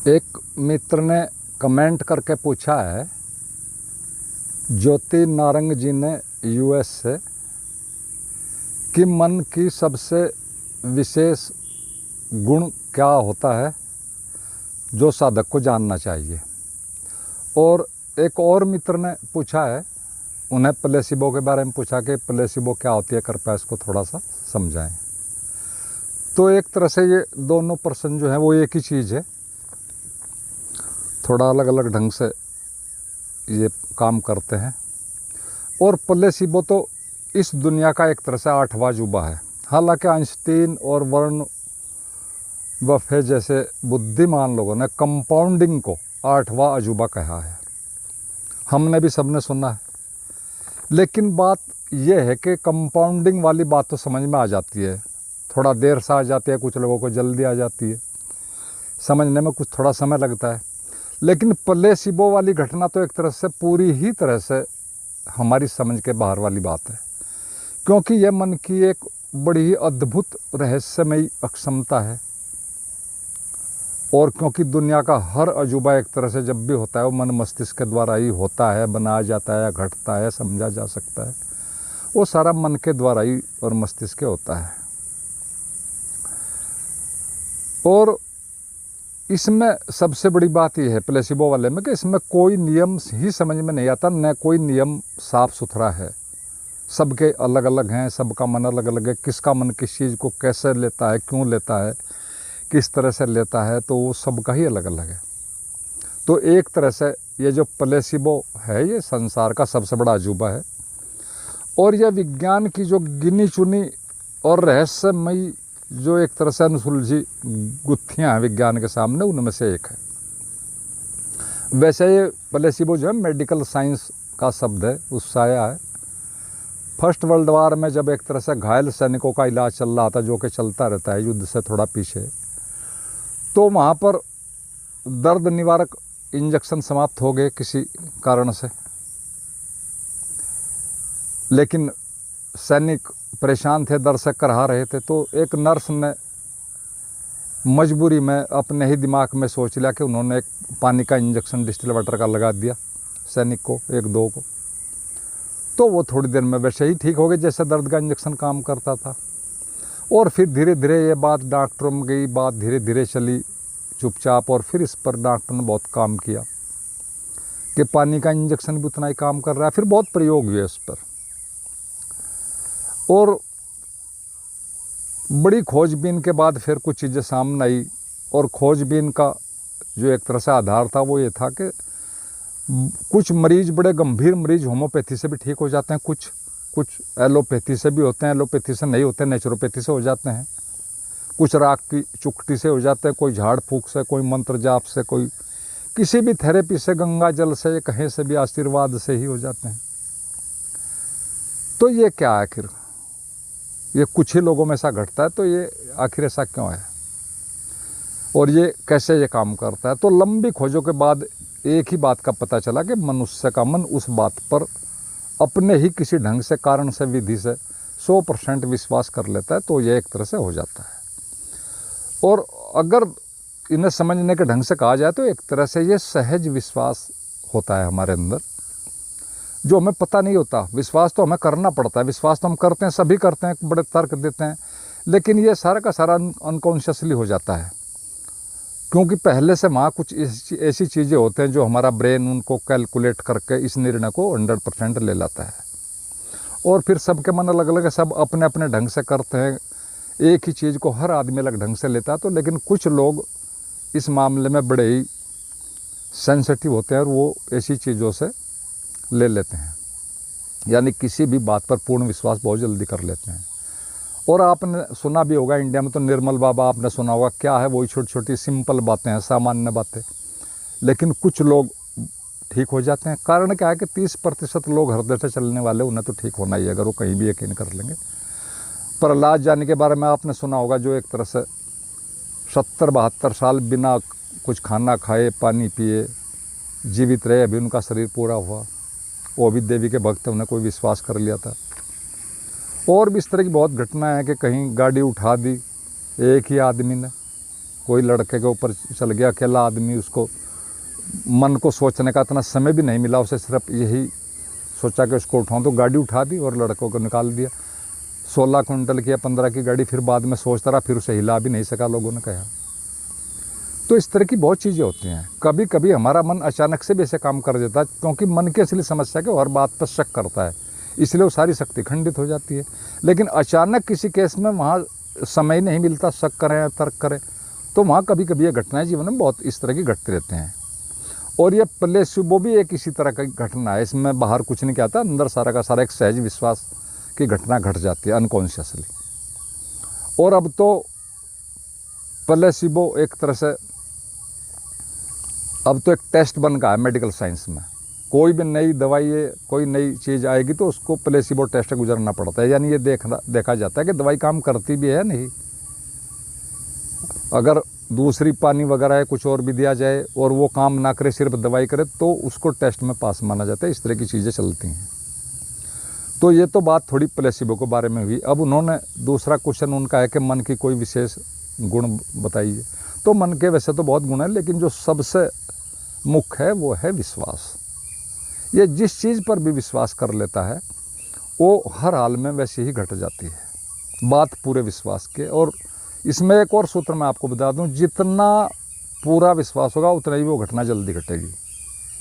एक मित्र ने कमेंट करके पूछा है, ज्योति नारंग जी ने यूएस से, कि मन की सबसे विशेष गुण क्या होता है जो साधक को जानना चाहिए। और एक और मित्र ने पूछा है, उन्हें प्लेसिबो के बारे में पूछा कि प्लेसिबो क्या होती है, कृपया इसको थोड़ा सा समझाएं। तो एक तरह से ये दोनों प्रश्न जो हैं वो एक ही चीज़ है, थोड़ा अलग अलग ढंग से ये काम करते हैं। और प्लेसिबो तो इस दुनिया का एक तरह से 8वां अजूबा है। हालांकि आइंस्टीन और वर्न बफे जैसे बुद्धिमान लोगों ने कंपाउंडिंग को 8वां अजूबा कहा है, हमने भी सबने सुना है। लेकिन बात यह है कि कंपाउंडिंग वाली बात तो समझ में आ जाती है, थोड़ा देर से आ जाती है, कुछ लोगों को जल्दी आ जाती है, समझने में कुछ थोड़ा समय लगता है। लेकिन प्लेसिबो वाली घटना तो एक तरह से पूरी ही तरह से हमारी समझ के बाहर वाली बात है, क्योंकि यह मन की एक बड़ी ही अद्भुत रहस्यमयी अक्षमता है। और क्योंकि दुनिया का हर अजूबा एक तरह से जब भी होता है वो मन मस्तिष्क के द्वारा ही होता है, बनाया जाता है, घटता है, समझा जा सकता है, वो सारा मन के द्वारा ही और मस्तिष्क के होता है। और इसमें सबसे बड़ी बात यह है प्लेसिबो वाले में कि इसमें कोई नियम ही समझ में नहीं आता, न कोई नियम साफ सुथरा है, सबके अलग अलग हैं, सबका मन अलग अलग है। किसका मन किस चीज़ को कैसे लेता है, क्यों लेता है, किस तरह से लेता है, तो वो सबका ही अलग अलग है। तो एक तरह से ये जो प्लेसिबो है ये संसार का सबसे बड़ा अजूबा है। और यह विज्ञान की जो गिनी चुनी और रहस्यमयी जो एक तरह से अनसुलझी गुत्थियाँ हैं विज्ञान के सामने, उनमें से एक है। वैसे ये प्लेसिबो जो है मेडिकल साइंस का शब्द है, उससे आया है। फर्स्ट वर्ल्ड वार में जब एक तरह से घायल सैनिकों का इलाज चल रहा था, जो कि चलता रहता है युद्ध से थोड़ा पीछे, तो वहाँ पर दर्द निवारक इंजेक्शन समाप्त हो गए किसी कारण से। लेकिन सैनिक परेशान थे, दर्द से कराह रहे थे। तो एक नर्स ने मजबूरी में अपने ही दिमाग में सोच लिया कि उन्होंने एक पानी का इंजेक्शन डिस्टिल वाटर का लगा दिया सैनिक को, एक दो को। तो वो थोड़ी देर में वैसे ही ठीक हो गए जैसे दर्द का इंजेक्शन काम करता था। और फिर धीरे धीरे ये बात डॉक्टरों में गई, बात धीरे धीरे चली चुपचाप, और फिर इस पर डॉक्टर ने बहुत काम किया कि पानी का इंजेक्शन भी उतना ही काम कर रहा है। फिर बहुत प्रयोग हुए इस पर, और बड़ी खोजबीन के बाद फिर कुछ चीज़ें सामने आई। और खोजबीन का जो एक तरह से आधार था वो ये था कि कुछ मरीज, बड़े गंभीर मरीज, होम्योपैथी से भी ठीक हो जाते हैं, कुछ एलोपैथी से भी होते हैं, एलोपैथी से नहीं होते, नेचुरोपैथी से हो जाते हैं, कुछ राख की चुकटी से हो जाते हैं, कोई झाड़ फूक से, कोई मंत्र जाप से, कोई किसी भी थेरेपी से, गंगा जल से, कहीं से भी आशीर्वाद से ही हो जाते हैं। तो ये क्या आखिर, ये कुछ ही लोगों में ऐसा घटता है, तो ये आखिर ऐसा क्यों है और ये कैसे ये काम करता है। तो लंबी खोजों के बाद एक ही बात का पता चला कि मनुष्य का मन उस बात पर अपने ही किसी ढंग से, कारण से, विधि से 100% विश्वास कर लेता है। तो ये एक तरह से हो जाता है। और अगर इन्हें समझने के ढंग से कहा जाए तो एक तरह से ये सहज विश्वास होता है हमारे अंदर, जो हमें पता नहीं होता। विश्वास तो हमें करना पड़ता है, विश्वास तो हम करते हैं, सभी करते हैं, बड़े तर्क देते हैं, लेकिन ये सारा का सारा अनकॉन्शियसली हो जाता है, क्योंकि पहले से वहाँ कुछ ऐसी चीज़ें होते हैं जो हमारा ब्रेन उनको कैलकुलेट करके इस निर्णय को 100% ले लाता है। और फिर सबके मन अलग अलग है, सब अपने अपने ढंग से करते हैं, एक ही चीज़ को हर आदमी अलग ढंग से लेता है। तो लेकिन कुछ लोग इस मामले में बड़े ही सेंसिटिव होते हैं और वो ऐसी चीज़ों से ले लेते हैं, यानी किसी भी बात पर पूर्ण विश्वास बहुत जल्दी कर लेते हैं। और आपने सुना भी होगा, इंडिया में तो निर्मल बाबा आपने सुना होगा, क्या है वही छोटी छोटी सिंपल बातें हैं, सामान्य बातें, लेकिन कुछ लोग ठीक हो जाते हैं। कारण क्या है कि 30% लोग हृदय से चलने वाले, उन्हें तो ठीक होना ही है, अगर वो कहीं भी यकीन कर लेंगे। प्रहलाद जानी के बारे में आपने सुना होगा, जो एक तरह से 70-72 साल बिना कुछ खाना खाए, पानी पिए जीवित रहे, अभी उनका शरीर पूरा हुआ। वो भी देवी के भक्त, उन्हें कोई विश्वास कर लिया था। और भी इस तरह की बहुत घटनाएं हैं कि कहीं गाड़ी उठा दी एक ही आदमी ने, कोई लड़के के ऊपर चल गया अकेला आदमी, उसको मन को सोचने का इतना समय भी नहीं मिला, उसे सिर्फ यही सोचा कि उसको उठाऊँ, तो गाड़ी उठा दी और लड़कों को निकाल दिया। 16 कुंटल की या 15 की गाड़ी, फिर बाद में सोचता रहा, फिर उसे हिला भी नहीं सका, लोगों ने कहा। तो इस तरह की बहुत चीज़ें होती हैं। कभी कभी हमारा मन अचानक से भी ऐसे काम कर देता है, क्योंकि मन की असली समस्या है कि वो हर बात पर शक करता है, इसलिए वो सारी शक्ति खंडित हो जाती है। लेकिन अचानक किसी केस में वहाँ समय नहीं मिलता शक करें या तर्क करें, तो वहाँ कभी कभी ये घटनाएं जीवन में बहुत इस तरह की घटते रहते हैं। और ये प्लेसिबो भी एक इसी तरह की घटना है, इसमें बाहर कुछ नहीं कहता, अंदर सारा का सारा एक सहज विश्वास की घटना घट जाती है अनकॉन्शियसली। और अब तो प्लेसिबो एक तरह से अब तो एक टेस्ट बन गया है मेडिकल साइंस में। कोई भी नई दवाई है, कोई नई चीज़ आएगी तो उसको प्लेसिबो टेस्ट गुजरना पड़ता है, यानी ये देखा जाता है कि दवाई काम करती भी है नहीं। अगर दूसरी पानी वगैरह है कुछ और भी दिया जाए और वो काम ना करे, सिर्फ दवाई करे, तो उसको टेस्ट में पास माना जाता है। इस तरह की चीज़ें चलती हैं। तो ये तो बात थोड़ी प्लेसिबो के बारे में हुई। अब उन्होंने दूसरा क्वेश्चन उनका है कि मन की कोई विशेष गुण बताइए। तो मन के वैसे तो बहुत गुण है, लेकिन जो सबसे मुख्य है वो है विश्वास। ये जिस चीज़ पर भी विश्वास कर लेता है वो हर हाल में वैसे ही घट जाती है, बात पूरे विश्वास के। और इसमें एक और सूत्र मैं आपको बता दूं, जितना पूरा विश्वास होगा उतना ही वो घटना जल्दी घटेगी।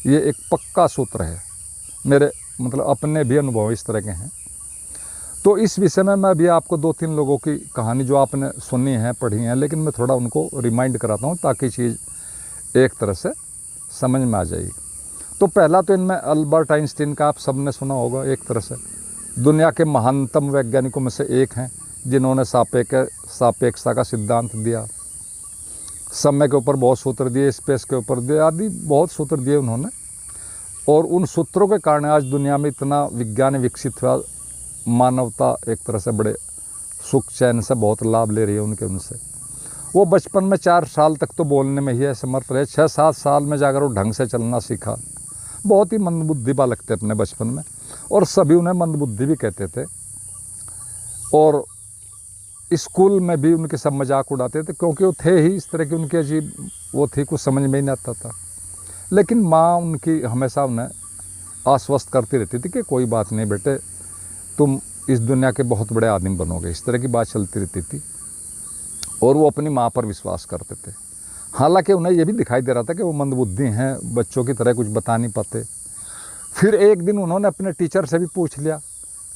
ये एक पक्का सूत्र है, मेरे मतलब अपने भी अनुभव इस तरह के हैं। तो इस विषय में मैं भी आपको 2-3 लोगों की कहानी जो आपने सुनी है, पढ़ी है, लेकिन मैं थोड़ा उनको रिमाइंड कराता हूँ ताकि चीज़ एक तरह से समझ में आ जाएगी। तो पहला तो इनमें अल्बर्ट आइंस्टीन का आप सबने सुना होगा, एक तरह से दुनिया के महानतम वैज्ञानिकों में से एक हैं, जिन्होंने सापेक्षता का सिद्धांत दिया, समय के ऊपर बहुत सूत्र दिए, स्पेस के ऊपर दिए, आदि बहुत सूत्र दिए उन्होंने। और उन सूत्रों के कारण आज दुनिया में इतना विज्ञान विकसित हुआ, मानवता एक तरह से बड़े सुख चैन से बहुत लाभ ले रही है उनसे। वो बचपन में 4 साल तक तो बोलने में ही असमर्थ रहे, 6-7 साल में जाकर वो ढंग से चलना सीखा। बहुत ही मंदबुद्धि बालक थे अपने बचपन में, और सभी उन्हें मंदबुद्धि भी कहते थे। और स्कूल में भी उनके सब मजाक उड़ाते थे, क्योंकि वो थे ही इस तरह की, उनकी अजीब वो थी, कुछ समझ में ही नहीं आता था। लेकिन माँ उनकी हमेशा उन्हें आश्वस्त करती रहती थी कि कोई बात नहीं बेटे, तुम इस दुनिया के बहुत बड़े आदमी बनोगे, इस तरह की बात चलती रहती थी। और वो अपनी माँ पर विश्वास करते थे। हालांकि उन्हें ये भी दिखाई दे रहा था कि वो मंदबुद्धि हैं, बच्चों की तरह कुछ बता नहीं पाते। फिर एक दिन उन्होंने अपने टीचर से भी पूछ लिया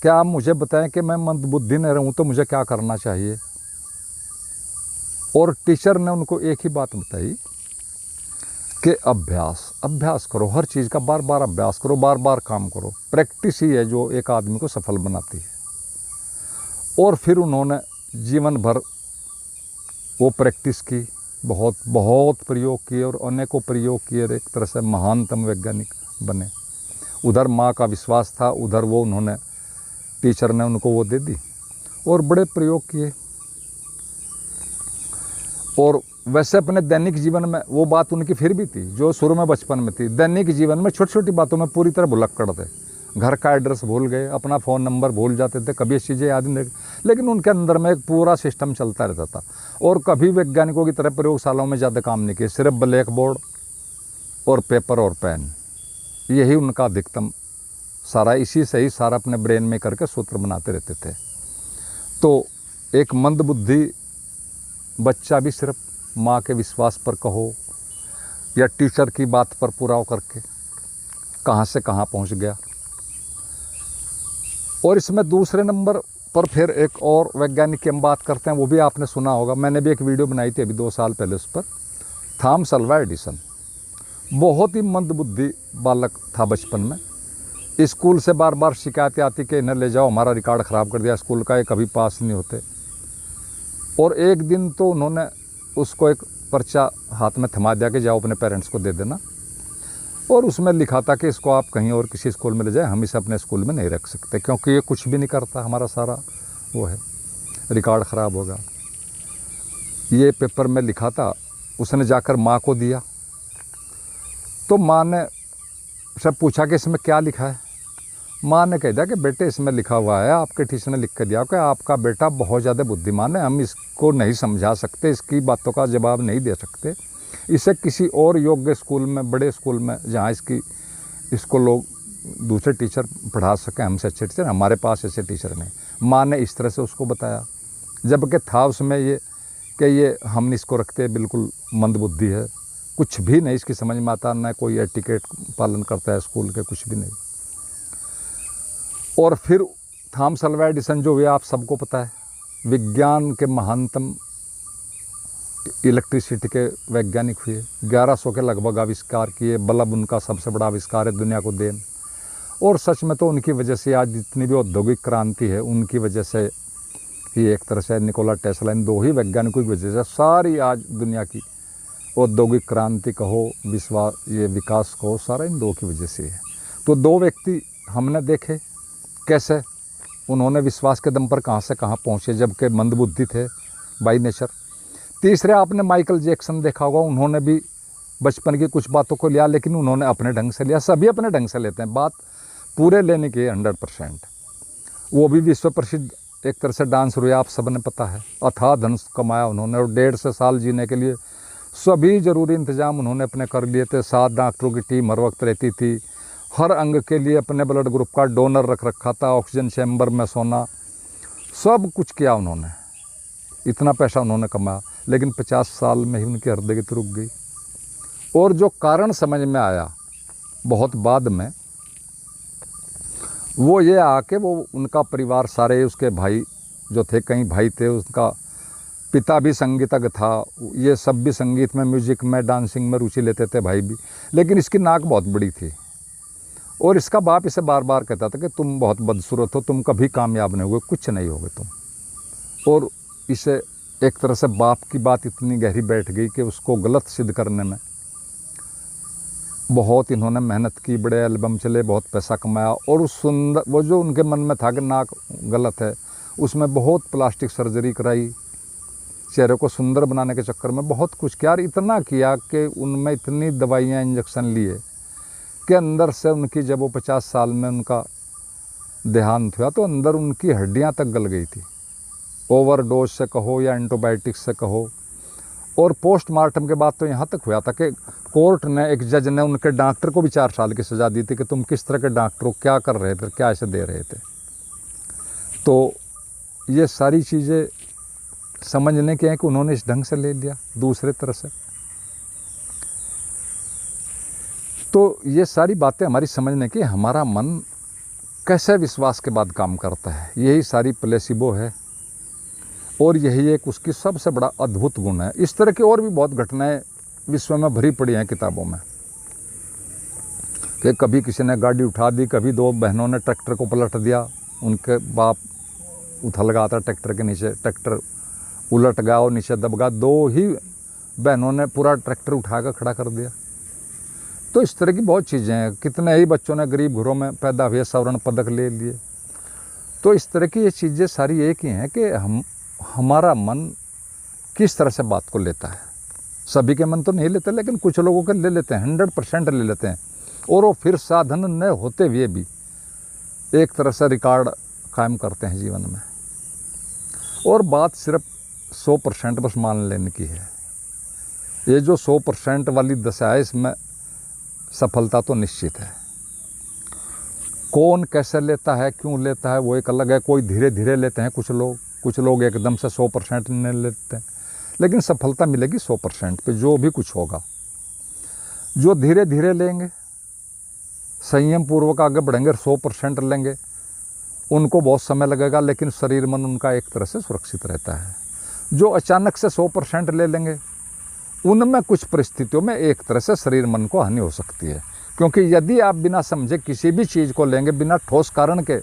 कि आप मुझे बताएं कि मैं मंदबुद्धि न रहूं तो मुझे क्या करना चाहिए। और टीचर ने उनको एक ही बात बताई कि अभ्यास करो, हर चीज़ का बार बार अभ्यास करो, बार बार काम करो। प्रैक्टिस ही है जो एक आदमी को सफल बनाती है। और फिर उन्होंने जीवन भर वो प्रैक्टिस की, बहुत प्रयोग किए और अनेकों प्रयोग किए, एक तरह से महानतम वैज्ञानिक बने। उधर माँ का विश्वास था, उधर वो उन्होंने टीचर ने उनको वो दे दी और बड़े प्रयोग किए। और वैसे अपने दैनिक जीवन में वो बात उनकी फिर भी थी जो शुरू में बचपन में थी। दैनिक जीवन में छोटी छोटी बातों में पूरी तरह भुलक्कड़ थे। घर का एड्रेस भूल गए, अपना फ़ोन नंबर भूल जाते थे, कभी चीज़ें याद नहीं, लेकिन उनके अंदर में एक पूरा सिस्टम चलता रहता था। और कभी वैज्ञानिकों की तरह प्रयोगशालाओं में ज़्यादा काम नहीं किए, सिर्फ ब्लैक बोर्ड और पेपर और पेन, यही उनका अधिकतम सारा, इसी से ही सारा अपने ब्रेन में करके सूत्र बनाते रहते थे। तो एक मंदबुद्धि बच्चा भी सिर्फ माँ के विश्वास पर कहो या टीचर की बात पर पूरा करके कहाँ से कहाँ पहुँच गया। और इसमें दूसरे नंबर पर फिर एक और वैज्ञानिक की हम बात करते हैं, वो भी आपने सुना होगा, मैंने भी एक वीडियो बनाई थी अभी 2 साल पहले उस पर। थॉमस अल्वा एडिसन बहुत ही मंदबुद्धि बालक था बचपन में। स्कूल से बार बार शिकायतें आती कि इन्हें ले जाओ, हमारा रिकॉर्ड ख़राब कर दिया स्कूल का, ये कभी पास नहीं होते। और एक दिन तो उन्होंने उसको एक पर्चा हाथ में थमा दिया कि जाओ अपने पेरेंट्स को दे देना, और उसमें लिखा था कि इसको आप कहीं और किसी स्कूल में ले जाएं, हम इसे अपने स्कूल में नहीं रख सकते क्योंकि ये कुछ भी नहीं करता, हमारा सारा वो है, रिकॉर्ड ख़राब होगा। ये पेपर में लिखा था। उसने जाकर माँ को दिया, तो माँ ने सब पूछा कि इसमें क्या लिखा है, माँ ने कह दिया कि बेटे इसमें लिखा हुआ है, आपके टीचर ने लिख कर दिया कि आपका बेटा बहुत ज़्यादा बुद्धिमान है, हम इसको नहीं समझा सकते, इसकी बातों का जवाब नहीं दे सकते, इसे किसी और योग्य स्कूल में, बड़े स्कूल में, जहाँ इसको लोग दूसरे टीचर पढ़ा सकें, हमसे अच्छे टीचर, हमारे पास ऐसे टीचर नहीं। माँ ने इस तरह से उसको बताया, जबकि था उसमें ये कि ये हम इसको रखते बिल्कुल मंदबुद्धि है, कुछ भी नहीं इसकी समझ में आता, न कोई एटिकेट पालन करता है स्कूल के, कुछ भी नहीं। और फिर थॉमस अल्वा एडिसन जो हुए आप सबको पता है, विज्ञान के महानतम इलेक्ट्रिसिटी के वैज्ञानिक हुए, 1100 के लगभग आविष्कार किए, बल्ब उनका सबसे बड़ा आविष्कार है, दुनिया को देन। और सच में तो उनकी वजह से आज जितनी भी औद्योगिक क्रांति है, उनकी वजह से ही, एक तरह से निकोला टेस्ला, इन दो ही वैज्ञानिकों की वजह से सारी आज दुनिया की औद्योगिक क्रांति कहो, ये विकास कहो, सारा इन दो की वजह से है। तो दो व्यक्ति हमने देखे कैसे उन्होंने विश्वास के दम पर कहाँ से कहाँ पहुँचे, जबकि मंदबुद्धि थे बाई नेचर। तीसरे आपने माइकल जैक्सन देखा होगा, उन्होंने भी बचपन की कुछ बातों को लिया, लेकिन उन्होंने अपने ढंग से लिया, सभी अपने ढंग से लेते हैं, बात पूरे लेने की 100%। वो भी विश्व प्रसिद्ध एक तरह से डांसर हुए, आप सबने पता है, अथाह धन कमाया उन्होंने, और 150 साल जीने के लिए सभी ज़रूरी इंतजाम उन्होंने अपने कर लिए थे। 7 डॉक्टरों की टीम हर वक्त रहती थी, हर अंग के लिए अपने ब्लड ग्रुप का डोनर रख रखा था, ऑक्सीजन चैम्बर में सोना, सब कुछ किया उन्होंने, इतना पैसा उन्होंने कमाया, लेकिन 50 साल में ही उनकी हृदय गति रुक गई। और जो कारण समझ में आया बहुत बाद में, वो ये आके वो उनका परिवार सारे, उसके भाई जो थे, कई भाई थे, उसका पिता भी संगीतज्ञ था, ये सब भी संगीत में, म्यूजिक में, डांसिंग में रुचि लेते थे भाई भी, लेकिन इसकी नाक बहुत बड़ी थी। और इसका बाप इसे बार बार कहता था कि तुम बहुत बदसूरत हो, तुम कभी कामयाब नहीं होगे, कुछ नहीं होगे तुम। और इसे एक तरह से बाप की बात इतनी गहरी बैठ गई कि उसको गलत सिद्ध करने में बहुत इन्होंने मेहनत की, बड़े एल्बम चले, बहुत पैसा कमाया। और उस सुंदर, वो जो उनके मन में था कि नाक गलत है, उसमें बहुत प्लास्टिक सर्जरी कराई, चेहरे को सुंदर बनाने के चक्कर में बहुत कुछ किया, और इतना किया कि उनमें इतनी दवाइयाँ, इंजेक्शन लिए कि अंदर से उनकी, जब वो 50 साल में उनका देहांत हुआ, तो अंदर उनकी हड्डियाँ तक गल गई थी, ओवरडोज से कहो या एंटीबायोटिक्स से कहो। और पोस्टमार्टम के बाद तो यहाँ तक हुआ था कि कोर्ट ने, एक जज ने उनके डॉक्टर को भी 4 साल की सज़ा दी थी कि तुम किस तरह के डॉक्टर हो, क्या कर रहे थे, क्या ऐसे दे रहे थे। तो ये सारी चीज़ें समझने के हैं कि उन्होंने इस ढंग से ले लिया, दूसरे तरह से। तो ये सारी बातें हमारी समझने की, हमारा मन कैसे विश्वास के बाद काम करता है, यही सारी प्लेसिबो है, और यही एक उसकी सबसे बड़ा अद्भुत गुण है। इस तरह की और भी बहुत घटनाएं विश्व में भरी पड़ी हैं किताबों में, कि कभी किसी ने गाड़ी उठा दी, कभी 2 बहनों ने ट्रैक्टर को पलट दिया, उनके बाप उथल गया था ट्रैक्टर के नीचे, ट्रैक्टर उलट गया और नीचे दब गया, 2 ही बहनों ने पूरा ट्रैक्टर उठा कर खड़ा कर दिया। तो इस तरह की बहुत चीज़ें हैं। कितने ही बच्चों ने गरीब घरों में पैदा हुए स्वर्ण पदक ले लिए। तो इस तरह की ये चीज़ें सारी एक ही हैं कि हमारा मन किस तरह से बात को लेता है। सभी के मन तो नहीं लेते, लेकिन कुछ लोगों के ले लेते हैं, 100% ले लेते हैं, और वो फिर साधन न होते हुए भी एक तरह से रिकॉर्ड कायम करते हैं जीवन में। और बात सिर्फ 100% बस मान लेने की है। ये जो 100% वाली दशा है, इसमें सफलता तो निश्चित है। कौन कैसे लेता है, क्यों लेता है, वो एक अलग है। कोई धीरे धीरे लेते हैं कुछ लोग एकदम से 100% नहीं लेते हैं, लेकिन सफलता मिलेगी 100% पे, जो भी कुछ होगा। जो धीरे धीरे लेंगे, संयम पूर्वक आगे बढ़ेंगे, 100% लेंगे, उनको बहुत समय लगेगा, लेकिन शरीर मन उनका एक तरह से सुरक्षित रहता है। जो अचानक से 100% ले लेंगे, उनमें कुछ परिस्थितियों में एक तरह से शरीर मन को हानि हो सकती है, क्योंकि यदि आप बिना समझे किसी भी चीज़ को लेंगे, बिना ठोस कारण के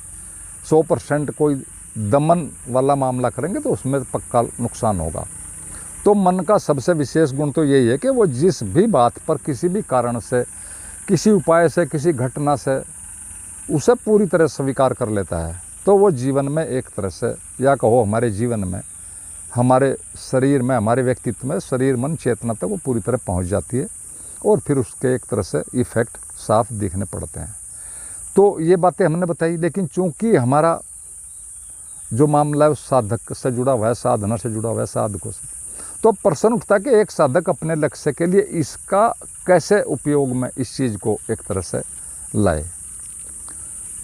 100% कोई दमन वाला मामला करेंगे, तो उसमें पक्का नुकसान होगा। तो मन का सबसे विशेष गुण तो यही है कि वो जिस भी बात पर, किसी भी कारण से, किसी उपाय से, किसी घटना से उसे पूरी तरह स्वीकार कर लेता है, तो वो जीवन में एक तरह से, या कहो हमारे जीवन में, हमारे शरीर में, हमारे व्यक्तित्व में, शरीर मन चेतना तक वो पूरी तरह पहुंच जाती है, और फिर उसके एक तरह से इफ़ेक्ट साफ दिखने पड़ते हैं। तो ये बातें हमने बताई, लेकिन चूंकि हमारा जो मामला है उस साधक से जुड़ा हुआ है, साधना से जुड़ा हुआ है, साधकों से, तो प्रश्न उठता है कि एक साधक अपने लक्ष्य के लिए इसका कैसे उपयोग में इस चीज़ को एक तरह से लाए।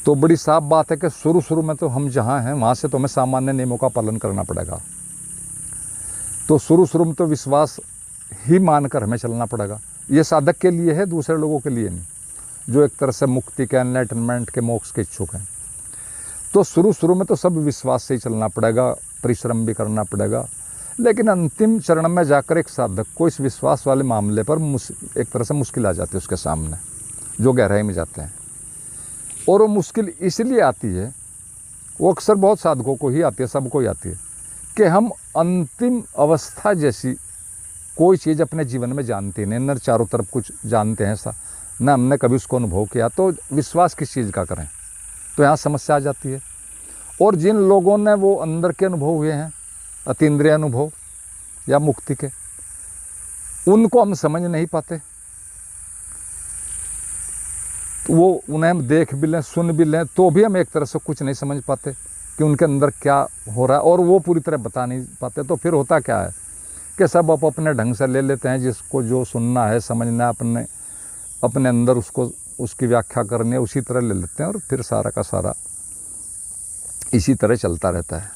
तो बड़ी साफ बात है कि शुरू में तो हम जहाँ हैं वहाँ से तो हमें सामान्य नियमों का पालन करना पड़ेगा। तो शुरू में तो विश्वास ही मानकर हमें चलना पड़ेगा। ये साधक के लिए है, दूसरे लोगों के लिए नहीं, जो एक तरह से मुक्ति के, एनलाइटनमेंट के, मोक्ष के इच्छुक हैं। तो शुरू में तो सब विश्वास से ही चलना पड़ेगा, परिश्रम भी करना पड़ेगा, लेकिन अंतिम चरण में जाकर एक साधक को इस विश्वास वाले मामले पर एक तरह से मुश्किल आ जाती है उसके सामने, जो गहराई में जाते हैं। और वो मुश्किल इसलिए आती है, वो अक्सर बहुत साधकों को ही आती है, सबको ही आती है, कि हम अंतिम अवस्था जैसी कोई चीज़ अपने जीवन में जानते नहीं, न चारों तरफ कुछ जानते हैं ऐसा, न हमने कभी उसको अनुभव किया, तो विश्वास किस चीज़ का करें, तो यहाँ समस्या आ जाती है। और जिन लोगों ने वो अंदर के अनुभव हुए हैं, अतीन्द्रिय अनुभव या मुक्ति के, उनको हम समझ नहीं पाते। तो वो उन्हें हम देख भी लें, सुन भी लें, तो भी हम एक तरह से कुछ नहीं समझ पाते कि उनके अंदर क्या हो रहा है, और वो पूरी तरह बता नहीं पाते। तो फिर होता क्या है कि सब आप अपने ढंग से ले लेते हैं, जिसको जो सुनना है, समझना है, अपने अंदर उसको उसकी व्याख्या करनी है, उसी तरह ले लेते हैं, और फिर सारा का सारा इसी तरह चलता रहता है,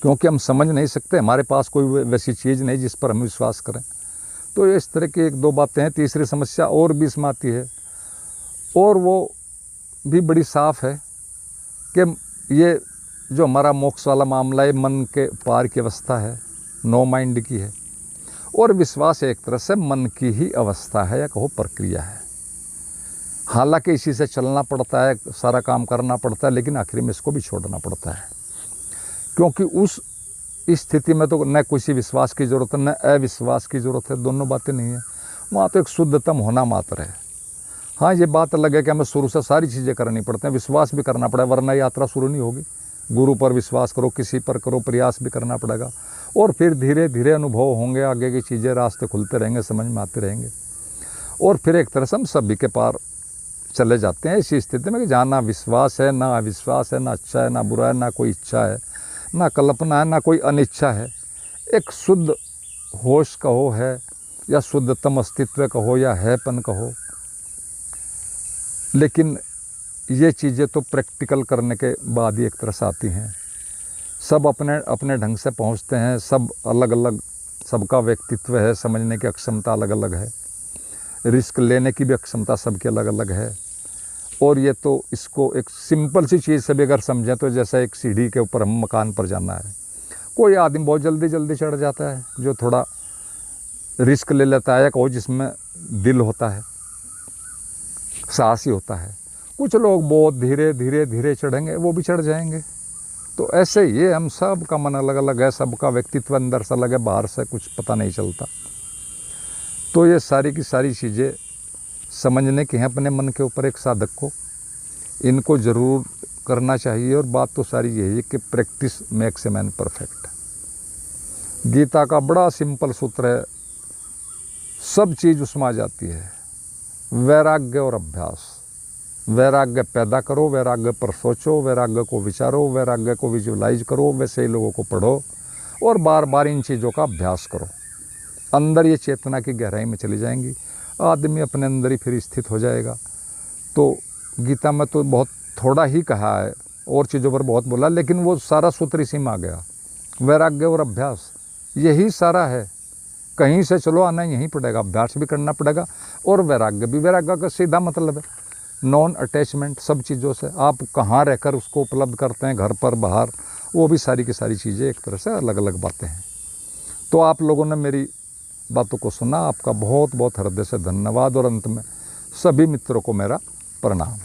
क्योंकि हम समझ नहीं सकते, हमारे पास कोई वैसी चीज़ नहीं जिस पर हम विश्वास करें। तो इस तरह की एक दो बातें हैं। तीसरी समस्या और भी इसमें आती है, और वो भी बड़ी साफ है कि ये जो हमारा मोक्ष वाला मामला है, मन के पार की अवस्था है, नो माइंड की है, और विश्वास एक तरह से मन की ही अवस्था है, या कहो प्रक्रिया है। हालांकि इसी से चलना पड़ता है, सारा काम करना पड़ता है, लेकिन आखिर में इसको भी छोड़ना पड़ता है, क्योंकि उस स्थिति में तो न किसी विश्वास की ज़रूरत है, न अविश्वास की ज़रूरत है, दोनों बातें नहीं है। वहाँ तो एक शुद्धतम होना मात्र है। हाँ, ये बात अलग है कि हमें शुरू से सारी चीज़ें करनी पड़ती हैं, विश्वास भी करना पड़ेगा, वरना यात्रा शुरू नहीं होगी। गुरु पर विश्वास करो, किसी पर करो, प्रयास भी करना पड़ेगा, और फिर धीरे धीरे अनुभव होंगे, आगे की चीज़ें, रास्ते खुलते रहेंगे, समझ में आते रहेंगे, और फिर एक तरह से हम सभी के पार चले जाते हैं इसी स्थिति में कि जहाँ ना विश्वास है, ना अविश्वास है, ना अच्छा है, ना बुरा है, ना कोई इच्छा है, ना कल्पना है, ना कोई अनिच्छा है। एक शुद्ध होश कहो है, या शुद्धतम अस्तित्व कहो, या हैपन कहो। लेकिन ये चीज़ें तो प्रैक्टिकल करने के बाद ही एक तरह से आती हैं। सब अपने अपने ढंग से पहुँचते हैं, सब अलग अलग, सबका व्यक्तित्व है, समझने की अक्षमता अलग अलग है, रिस्क लेने की भी अक्षमता सबकी अलग अलग है। और ये तो इसको एक सिंपल सी चीज़ से भी अगर समझें तो जैसा एक सीढ़ी के ऊपर हम मकान पर जाना है, कोई आदमी बहुत जल्दी चढ़ जाता है, जो थोड़ा रिस्क ले लेता है, या कोई जिसमें दिल होता है, साहसी होता है। कुछ लोग बहुत धीरे धीरे चढ़ेंगे, वो भी चढ़ जाएंगे। तो ऐसे ये हम सब का मन अलग अलग है, सबका व्यक्तित्व अंदर से अलग है, बाहर से कुछ पता नहीं चलता। तो ये सारी की सारी चीज़ें समझने की हैं अपने मन के ऊपर एक साधक को, इनको ज़रूर करना चाहिए। और बात तो सारी यही है कि practice makes a man perfect. Gita का बड़ा सिंपल सूत्र है, सब चीज़ उसमें आ जाती है, वैराग्य और अभ्यास। वैराग्य पैदा करो, वैराग्य पर सोचो, वैराग्य को विचारो, वैराग्य को विजुअलाइज करो, वैसे ही लोगों को पढ़ो, और बार बार इन चीज़ों का अभ्यास करो। अंदर ये चेतना की गहराई में चली जाएंगी, आदमी अपने अंदर ही फिर स्थित हो जाएगा। तो गीता में तो बहुत थोड़ा ही कहा है, और चीज़ों पर बहुत बोला, लेकिन वो सारा सूत्र इसी में आ गया, वैराग्य और अभ्यास, यही सारा है। कहीं से चलो आना यहीं पड़ेगा, अभ्यास भी करना पड़ेगा, और वैराग्य भी। वैराग्य का सीधा मतलब है नॉन अटैचमेंट सब चीज़ों से। आप कहाँ रहकर उसको उपलब्ध करते हैं, घर पर, बाहर, वो भी सारी की सारी चीज़ें एक तरह से अलग अलग बातें हैं। तो आप लोगों ने मेरी बातों को सुना, आपका बहुत बहुत हृदय से धन्यवाद, और अंत में सभी मित्रों को मेरा प्रणाम।